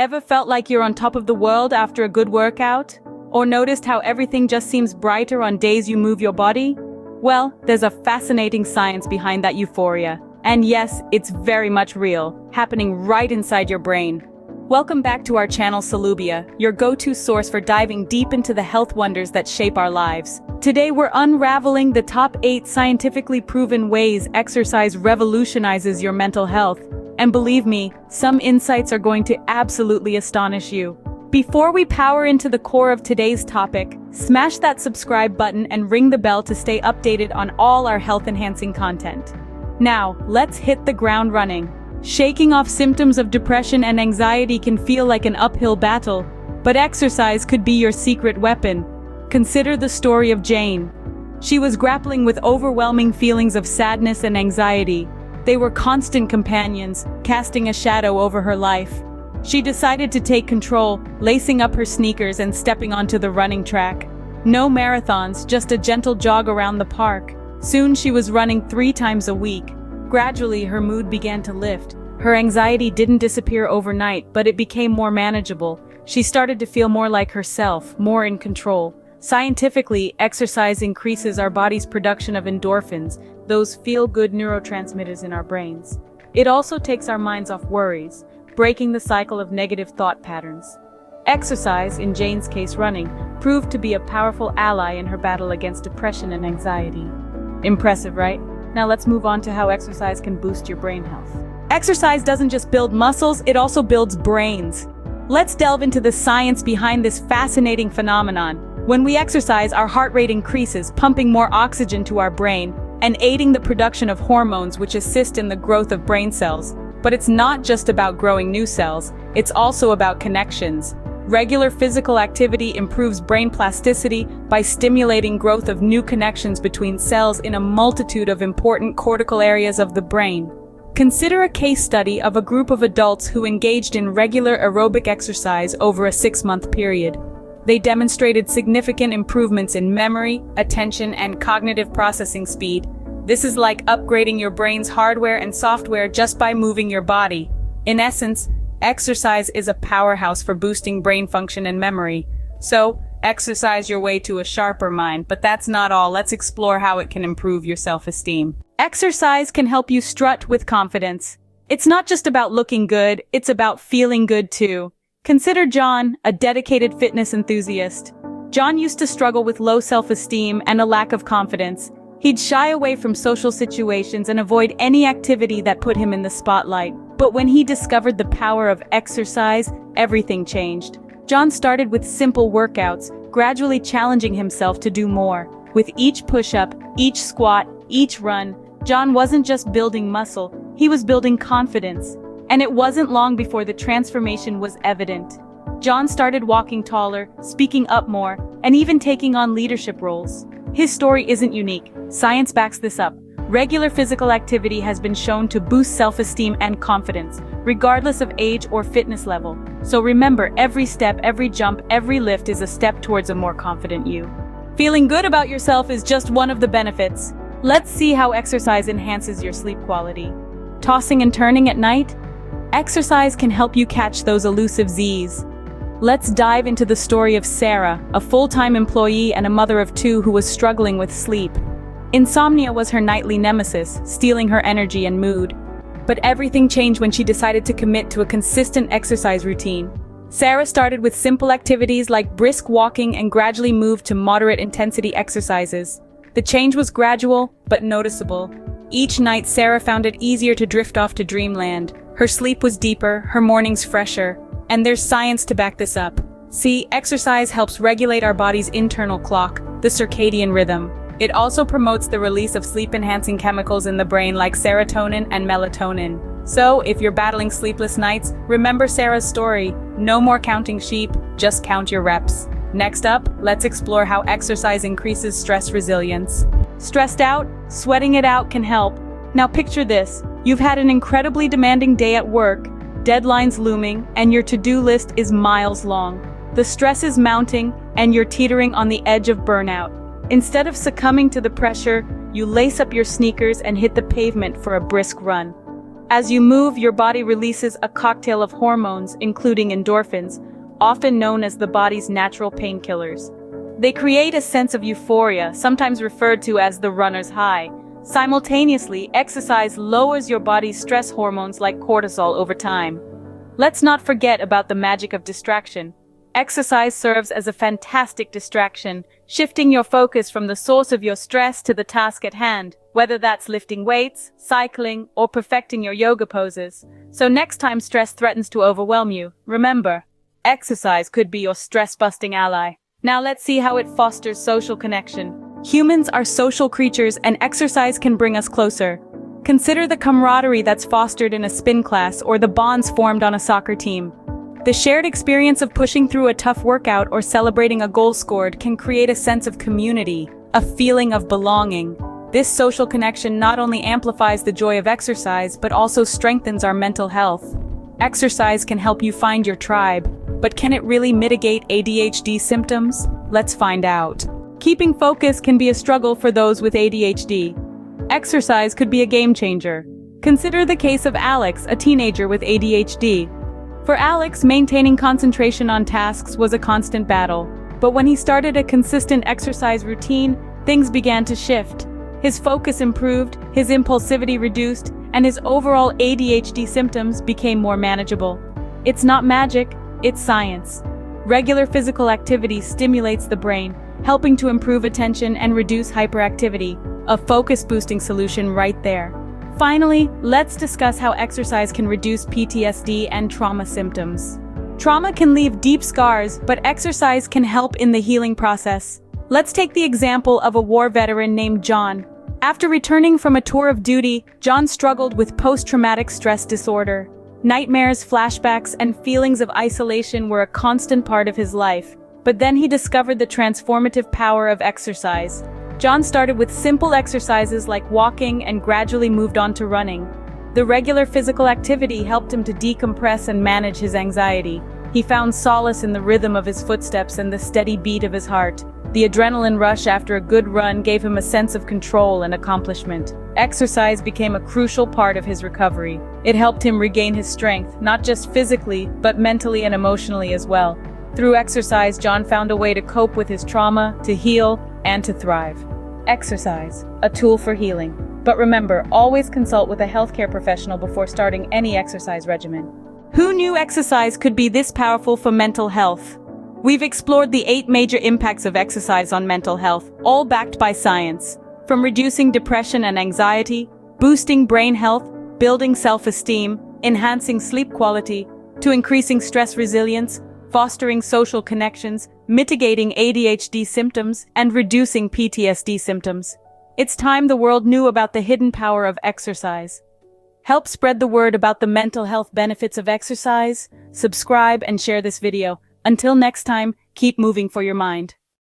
Ever felt like you're on top of the world after a good workout? Or noticed how everything just seems brighter on days you move your body? Well, there's a fascinating science behind that euphoria. And yes, it's very much real, happening right inside your brain. Welcome back to our channel Salubia, your go-to source for diving deep into the health wonders that shape our lives. Today we're unraveling the top 8 scientifically proven ways exercise revolutionizes your mental health. And believe me, some insights are going to absolutely astonish you. Before we power into the core of today's topic, smash that subscribe button and ring the bell to stay updated on all our health-enhancing content. Now, let's hit the ground running. Shaking off symptoms of depression and anxiety can feel like an uphill battle, but exercise could be your secret weapon. Consider the story of Jane. She was grappling with overwhelming feelings of sadness and anxiety. They were constant companions, casting a shadow over her life. She decided to take control, lacing up her sneakers and stepping onto the running track. No marathons, just a gentle jog around the park. Soon she was running 3 times a week. Gradually, her mood began to lift. Her anxiety didn't disappear overnight, but it became more manageable. She started to feel more like herself, more in control. Scientifically, exercise increases our body's production of endorphins, those feel-good neurotransmitters in our brains. It also takes our minds off worries, breaking the cycle of negative thought patterns. Exercise, in Jane's case running, proved to be a powerful ally in her battle against depression and anxiety. Impressive, right? Now let's move on to how exercise can boost your brain health. Exercise doesn't just build muscles, it also builds brains. Let's delve into the science behind this fascinating phenomenon. When we exercise, our heart rate increases, pumping more oxygen to our brain and aiding the production of hormones which assist in the growth of brain cells. But it's not just about growing new cells, it's also about connections. Regular physical activity improves brain plasticity by stimulating growth of new connections between cells in a multitude of important cortical areas of the brain. Consider a case study of a group of adults who engaged in regular aerobic exercise over a 6-month period. They demonstrated significant improvements in memory, attention, and cognitive processing speed. This is like upgrading your brain's hardware and software just by moving your body. In essence, exercise is a powerhouse for boosting brain function and memory. So, exercise your way to a sharper mind, but that's not all. Let's explore how it can improve your self-esteem. Exercise can help you strut with confidence. It's not just about looking good, it's about feeling good too. Consider John, a dedicated fitness enthusiast. John used to struggle with low self-esteem and a lack of confidence. He'd shy away from social situations and avoid any activity that put him in the spotlight. But when he discovered the power of exercise, everything changed. John started with simple workouts, gradually challenging himself to do more. With each push-up, each squat, each run, John wasn't just building muscle, he was building confidence. And it wasn't long before the transformation was evident. John started walking taller, speaking up more, and even taking on leadership roles. His story isn't unique. Science backs this up. Regular physical activity has been shown to boost self-esteem and confidence, regardless of age or fitness level. So remember, every step, every jump, every lift is a step towards a more confident you. Feeling good about yourself is just one of the benefits. Let's see how exercise enhances your sleep quality. Tossing and turning at night? Exercise can help you catch those elusive Z's. Let's dive into the story of Sarah, a full-time employee and a mother of 2 who was struggling with sleep. Insomnia was her nightly nemesis, stealing her energy and mood. But everything changed when she decided to commit to a consistent exercise routine. Sarah started with simple activities like brisk walking and gradually moved to moderate intensity exercises. The change was gradual, but noticeable. Each night, Sarah found it easier to drift off to dreamland. Her sleep was deeper, her mornings fresher, and there's science to back this up. See, exercise helps regulate our body's internal clock, the circadian rhythm. It also promotes the release of sleep-enhancing chemicals in the brain like serotonin and melatonin. So, if you're battling sleepless nights, remember Sarah's story. No more counting sheep, just count your reps. Next up, let's explore how exercise increases stress resilience. Stressed out? Sweating it out can help. Now picture this. You've had an incredibly demanding day at work, deadlines looming, and your to-do list is miles long. The stress is mounting, and you're teetering on the edge of burnout. Instead of succumbing to the pressure, you lace up your sneakers and hit the pavement for a brisk run. As you move, your body releases a cocktail of hormones, including endorphins, often known as the body's natural painkillers. They create a sense of euphoria, sometimes referred to as the runner's high. Simultaneously, exercise lowers your body's stress hormones like cortisol over time. Let's not forget about the magic of distraction. Exercise serves as a fantastic distraction, shifting your focus from the source of your stress to the task at hand, whether that's lifting weights, cycling, or perfecting your yoga poses. So next time stress threatens to overwhelm you, remember, exercise could be your stress-busting ally. Now let's see how it fosters social connection. Humans are social creatures, and exercise can bring us closer. Consider the camaraderie that's fostered in a spin class or the bonds formed on a soccer team. The shared experience of pushing through a tough workout or celebrating a goal scored can create a sense of community, a feeling of belonging. This social connection not only amplifies the joy of exercise, but also strengthens our mental health. Exercise can help you find your tribe, but can it really mitigate ADHD symptoms? Let's find out. Keeping focus can be a struggle for those with ADHD. Exercise could be a game changer. Consider the case of Alex, a teenager with ADHD. For Alex, maintaining concentration on tasks was a constant battle. But when he started a consistent exercise routine, things began to shift. His focus improved, his impulsivity reduced, and his overall ADHD symptoms became more manageable. It's not magic, it's science. Regular physical activity stimulates the brain, helping to improve attention and reduce hyperactivity. A focus-boosting solution right there. Finally, let's discuss how exercise can reduce PTSD and trauma symptoms. Trauma can leave deep scars, but exercise can help in the healing process. Let's take the example of a war veteran named John. After returning from a tour of duty, John struggled with post-traumatic stress disorder. Nightmares, flashbacks, and feelings of isolation were a constant part of his life. But then he discovered the transformative power of exercise. John started with simple exercises like walking and gradually moved on to running. The regular physical activity helped him to decompress and manage his anxiety. He found solace in the rhythm of his footsteps and the steady beat of his heart. The adrenaline rush after a good run gave him a sense of control and accomplishment. Exercise became a crucial part of his recovery. It helped him regain his strength, not just physically, but mentally and emotionally as well. Through exercise, John found a way to cope with his trauma, to heal, and to thrive. Exercise, a tool for healing. But remember, always consult with a healthcare professional before starting any exercise regimen. Who knew exercise could be this powerful for mental health? We've explored the 8 major impacts of exercise on mental health, all backed by science. From reducing depression and anxiety, boosting brain health, building self-esteem, enhancing sleep quality, to increasing stress resilience, fostering social connections, mitigating ADHD symptoms, and reducing PTSD symptoms. It's time the world knew about the hidden power of exercise. Help spread the word about the mental health benefits of exercise, subscribe and share this video. Until next time, keep moving for your mind.